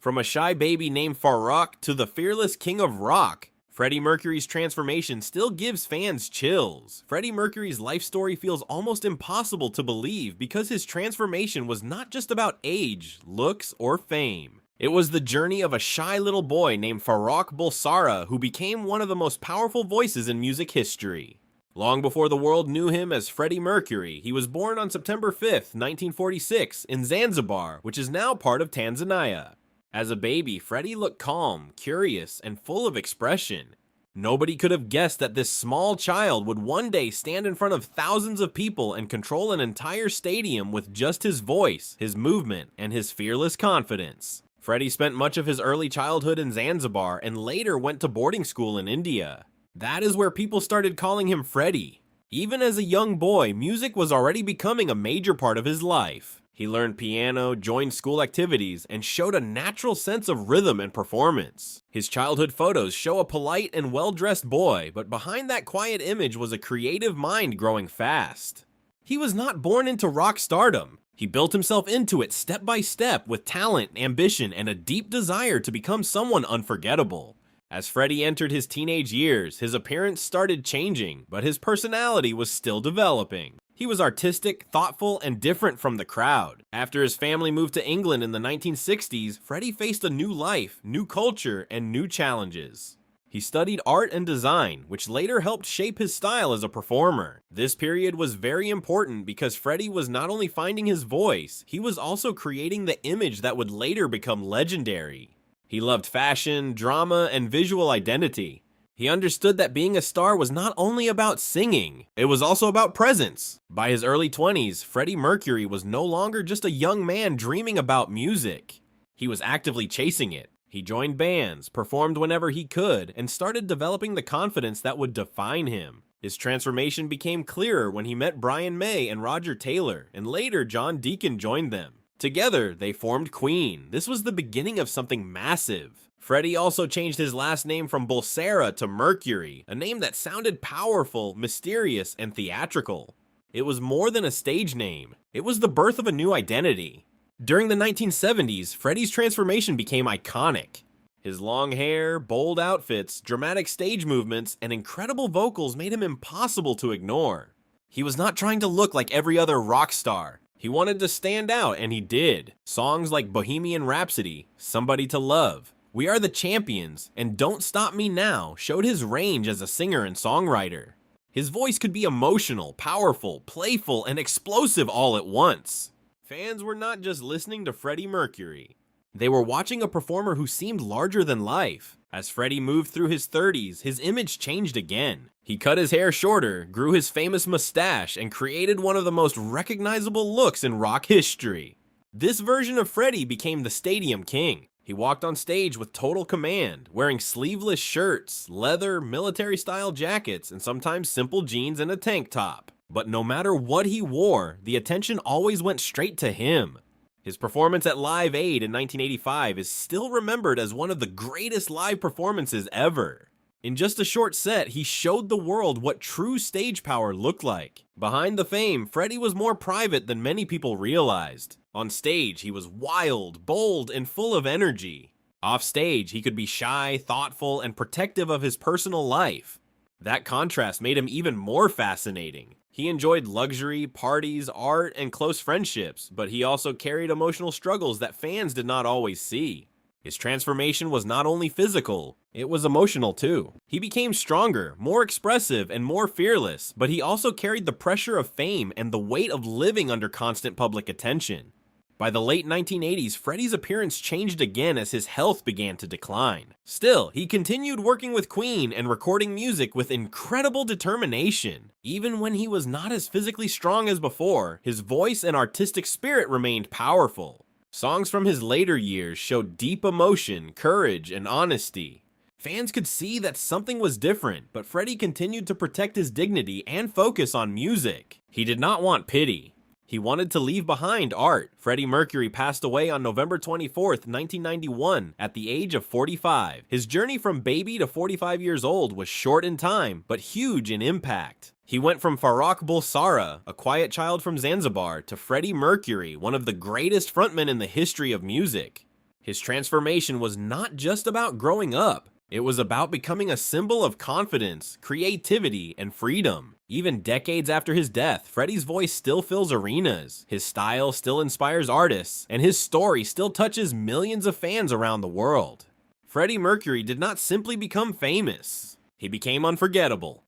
From a shy baby named Farak to the fearless king of rock, Freddie Mercury's transformation still gives fans chills. Freddie Mercury's life story feels almost impossible to believe because his transformation was not just about age, looks, or fame. It was the journey of a shy little boy named Farak Bulsara who became one of the most powerful voices in music history. Long before the world knew him as Freddie Mercury, he was born on September 5th, 1946, in Zanzibar, which is now part of Tanzania. As a baby, Freddie looked calm, curious, and full of expression. Nobody could have guessed that this small child would one day stand in front of thousands of people and control an entire stadium with just his voice, his movement, and his fearless confidence. Freddie spent much of his early childhood in Zanzibar and later went to boarding school in India. That is where people started calling him Freddie. Even as a young boy, music was already becoming a major part of his life. He learned piano, joined school activities, and showed a natural sense of rhythm and performance. His childhood photos show a polite and well-dressed boy, but behind that quiet image was a creative mind growing fast. He was not born into rock stardom. He built himself into it step by step with talent, ambition, and a deep desire to become someone unforgettable. As Freddie entered his teenage years, his appearance started changing, but his personality was still developing. He was artistic, thoughtful, and different from the crowd. After his family moved to England in the 1960s, Freddie faced a new life, new culture, and new challenges. He studied art and design, which later helped shape his style as a performer. This period was very important because Freddie was not only finding his voice, he was also creating the image that would later become legendary. He loved fashion, drama, and visual identity. He understood that being a star was not only about singing, it was also about presence. By his early 20s, Freddie Mercury was no longer just a young man dreaming about music. He was actively chasing it. He joined bands, performed whenever he could, and started developing the confidence that would define him. His transformation became clearer when he met Brian May and Roger Taylor, and later John Deacon joined them. Together, they formed Queen. This was the beginning of something massive. Freddie also changed his last name from Bulsara to Mercury, a name that sounded powerful, mysterious, and theatrical. It was more than a stage name. It was the birth of a new identity. During the 1970s, Freddie's transformation became iconic. His long hair, bold outfits, dramatic stage movements, and incredible vocals made him impossible to ignore. He was not trying to look like every other rock star. He wanted to stand out, and he did. Songs like Bohemian Rhapsody, Somebody to Love, We Are the Champions, and Don't Stop Me Now showed his range as a singer and songwriter. His voice could be emotional, powerful, playful, and explosive all at once. Fans were not just listening to Freddie Mercury. They were watching a performer who seemed larger than life. As Freddie moved through his 30s, his image changed again. He cut his hair shorter, grew his famous mustache, and created one of the most recognizable looks in rock history. This version of Freddie became the Stadium King. He walked on stage with total command, wearing sleeveless shirts, leather, military-style jackets, and sometimes simple jeans and a tank top. But no matter what he wore, the attention always went straight to him. His performance at Live Aid in 1985 is still remembered as one of the greatest live performances ever. In just a short set, he showed the world what true stage power looked like. Behind the fame, Freddie was more private than many people realized. On stage, he was wild, bold, and full of energy. Off stage, he could be shy, thoughtful, and protective of his personal life. That contrast made him even more fascinating. He enjoyed luxury, parties, art, and close friendships, but he also carried emotional struggles that fans did not always see. His transformation was not only physical, it was emotional too. He became stronger, more expressive, and more fearless, but he also carried the pressure of fame and the weight of living under constant public attention. By the late 1980s, Freddie's appearance changed again as his health began to decline. Still, he continued working with Queen and recording music with incredible determination. Even when he was not as physically strong as before, his voice and artistic spirit remained powerful. Songs from his later years showed deep emotion, courage, and honesty. Fans could see that something was different, but Freddie continued to protect his dignity and focus on music. He did not want pity. He wanted to leave behind art. Freddie Mercury passed away on November 24th, 1991, at the age of 45. His journey from baby to 45 years old was short in time, but huge in impact. He went from Farak Bulsara, a quiet child from Zanzibar, to Freddie Mercury, one of the greatest frontmen in the history of music. His transformation was not just about growing up. It was about becoming a symbol of confidence, creativity, and freedom. Even decades after his death, Freddie's voice still fills arenas, his style still inspires artists, and his story still touches millions of fans around the world. Freddie Mercury did not simply become famous. He became unforgettable.